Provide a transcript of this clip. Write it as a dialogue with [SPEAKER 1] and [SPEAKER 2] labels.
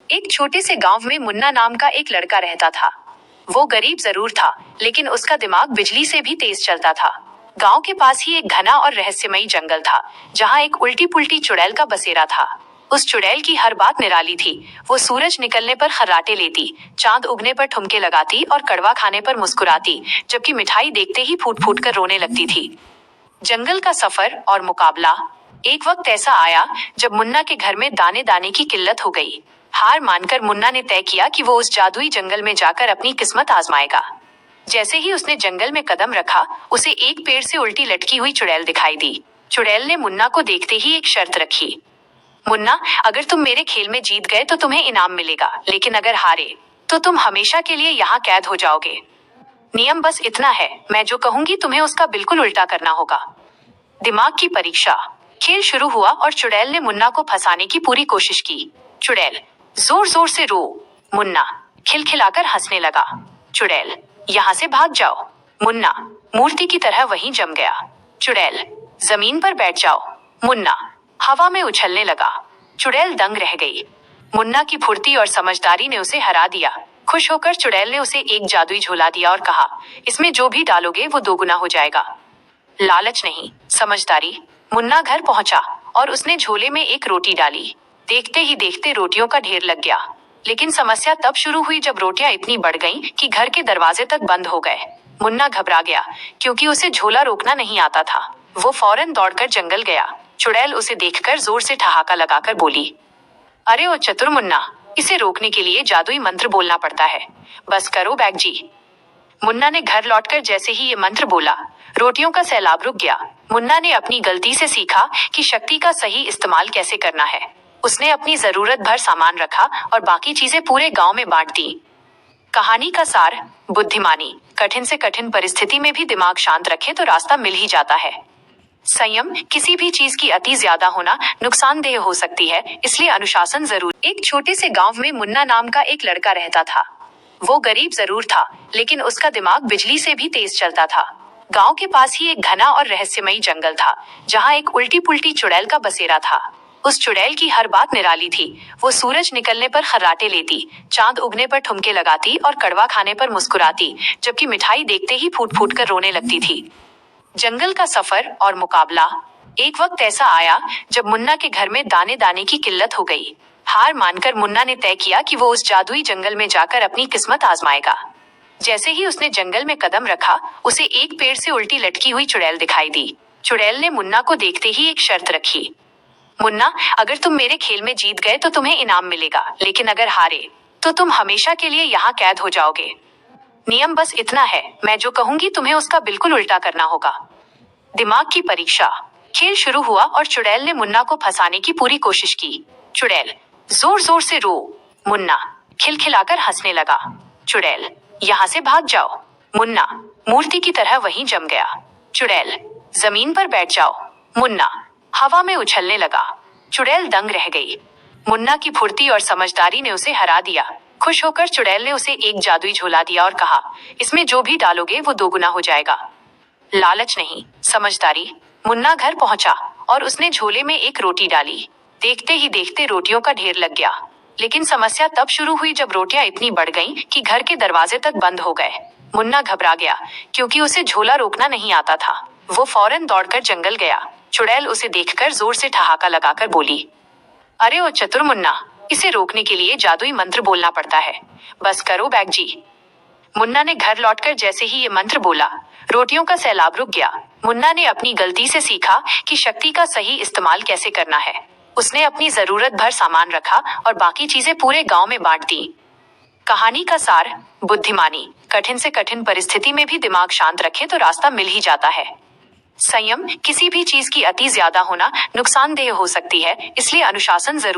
[SPEAKER 1] एक छोटे से गांव में मुन्ना नाम का एक लड़का रहता था। वो गरीब जरूर था, लेकिन उसका दिमाग बिजली से भी तेज चलता था। गांव के पास ही एक घना और रहस्यमयी जंगल था, जहां एक उल्टी पुल्टी चुड़ैल का बसेरा था। उस चुड़ैल की हर बात निराली थी। वो सूरज निकलने पर खर्राटे लेती, चांद उगने पर ठुमके लगाती और कड़वा खाने पर मुस्कुराती, जबकि मिठाई देखते ही फूट फूट कर रोने लगती थी। जंगल का सफर और मुकाबला। एक वक्त ऐसा आया जब मुन्ना के घर में दाने दाने की किल्लत हो गई। हार मानकर मुन्ना ने तय किया कि वो उस जादुई जंगल में जाकर अपनी किस्मत आजमाएगा। जैसे ही उसने जंगल में कदम रखा, उसे एक पेड़ से उल्टी लटकी हुई चुड़ैल दिखाई दी। चुड़ैल ने मुन्ना को देखते ही एक शर्त रखी। मुन्ना, अगर तुम मेरे खेल में जीत गए तो तुम्हें इनाम मिलेगा, लेकिन अगर हारे तो तुम हमेशा के लिए यहाँ कैद हो जाओगे। नियम बस इतना है, मैं जो कहूंगी तुम्हें उसका बिल्कुल उल्टा करना होगा। दिमाग की परीक्षा। खेल शुरू हुआ और चुड़ैल ने मुन्ना को फंसाने की पूरी कोशिश की। चुड़ैल, जोर जोर से रो। मुन्ना खिलखिलाकर हंसने लगा। चुड़ैल, यहाँ से भाग जाओ। मुन्ना मूर्ति की तरह वहीं जम गया। चुड़ैल, जमीन पर बैठ जाओ। मुन्ना हवा में उछलने लगा। चुड़ैल दंग रह गई। मुन्ना की फुर्ती और समझदारी ने उसे हरा दिया। खुश होकर चुड़ैल ने उसे एक जादुई झोला दिया और कहा, इसमें जो भी डालोगे वो दोगुना हो जाएगा। लालच नहीं, समझदारी। मुन्ना घर पहुंचा और उसने झोले में एक रोटी डाली। देखते ही देखते रोटियों का ढेर लग गया। लेकिन समस्या तब शुरू हुई जब रोटियां इतनी बढ़ गईं कि घर के दरवाजे तक बंद हो गए। मुन्ना घबरा गया, क्योंकि उसे झोला रोकना नहीं आता था। वो फौरन दौड़कर जंगल गया। चुड़ैल उसे देखकर जोर से ठहाका लगाकर बोली, अरे ओ चतुर मुन्ना, इसे रोकने के लिए जादुई मंत्र बोलना पड़ता है। बस करो बैग जी। मुन्ना ने घर लौटकर जैसे ही ये मंत्र बोला, रोटियों का सैलाब रुक गया। मुन्ना ने अपनी गलती से सीखा कि शक्ति का सही इस्तेमाल कैसे करना है। उसने अपनी जरूरत भर सामान रखा और बाकी चीजें पूरे गांव में बांट दी। कहानी का सार, बुद्धिमानी। कठिन से कठिन परिस्थिति में भी दिमाग शांत रखे तो रास्ता मिल ही जाता है। संयम, किसी भी चीज की अति ज्यादा होना नुकसानदेह हो सकती है, इसलिए अनुशासन जरूर। एक छोटे से गांव में मुन्ना नाम का एक लड़का रहता था। वो गरीब जरूर था, लेकिन उसका दिमाग बिजली से भी तेज चलता था। गांव के पास ही एक घना और रहस्यमयी जंगल था, जहां एक उल्टी पुल्टी चुड़ैल का बसेरा था। उस चुड़ैल की हर बात निराली थी। वो सूरज निकलने पर खर्राटे लेती, चांद उगने पर ठुमके लगाती और कड़वा खाने पर मुस्कुराती, जबकि मिठाई देखते ही फूट फूट कर रोने लगती थी। जंगल का सफर और मुकाबला। एक वक्त ऐसा आया जब मुन्ना के घर में दाने दाने की किल्लत हो गई। हार मानकर मुन्ना ने तय किया कि वो उस जादुई जंगल में जाकर अपनी किस्मत आजमाएगा। जैसे ही उसने जंगल में कदम रखा, उसे एक पेड़ से उल्टी लटकी हुई चुड़ैल दिखाई दी। चुड़ैल ने मुन्ना को देखते ही एक शर्त रखी। मुन्ना, अगर तुम मेरे खेल में जीत गए तो तुम्हें इनाम मिलेगा, लेकिन अगर हारे तो तुम हमेशा के लिए यहाँ कैद हो जाओगे। नियम बस इतना है, मैं जो कहूंगी तुम्हें उसका बिल्कुल उल्टा करना होगा। दिमाग की परीक्षा। खेल शुरू हुआ और चुड़ैल ने मुन्ना को फंसाने की पूरी कोशिश की। चुड़ैल, जोर जोर से रो। मुन्ना खिलखिलाकर हंसने लगा। चुड़ैल, यहाँ से भाग जाओ। मुन्ना मूर्ति की तरह वहीं जम गया। चुड़ैल, जमीन पर बैठ जाओ। मुन्ना हवा में उछलने लगा। चुड़ैल दंग रह गई। मुन्ना की फुर्ती और समझदारी ने उसे हरा दिया। खुश होकर चुड़ैल ने उसे एक जादुई झोला दिया और कहा, इसमें जो भी डालोगे वो दोगुना हो जाएगा। लालच नहीं, समझदारी। मुन्ना घर पहुंचा और उसने झोले में एक रोटी डाली। देखते ही देखते रोटियों का ढेर लग गया। लेकिन समस्या तब शुरू हुई जब रोटियां इतनी बढ़ गईं कि घर के दरवाजे तक बंद हो गए। मुन्ना घबरा गया, क्योंकि उसे झोला रोकना नहीं आता था। वो फौरन दौड़कर जंगल गया। चुड़ैल उसे देखकर जोर से ठहाका लगाकर बोली, अरे ओ चतुर मुन्ना, इसे रोकने के लिए जादुई मंत्र बोलना पड़ता है। बस करो बैग जी। मुन्ना ने घर लौटकर जैसे ही ये मंत्र बोला, रोटियों का सैलाब रुक गया। मुन्ना ने अपनी गलती से सीखा कि शक्ति का सही इस्तेमाल कैसे करना है। उसने अपनी जरूरत भर सामान रखा और बाकी चीजें पूरे गांव में बांट दी। कहानी का सार, बुद्धिमानी। कठिन से कठिन परिस्थिति में भी दिमाग शांत रखे तो रास्ता मिल ही जाता है। संयम, किसी भी चीज की अति ज्यादा होना नुकसानदेह हो सकती है, इसलिए अनुशासन जरूर।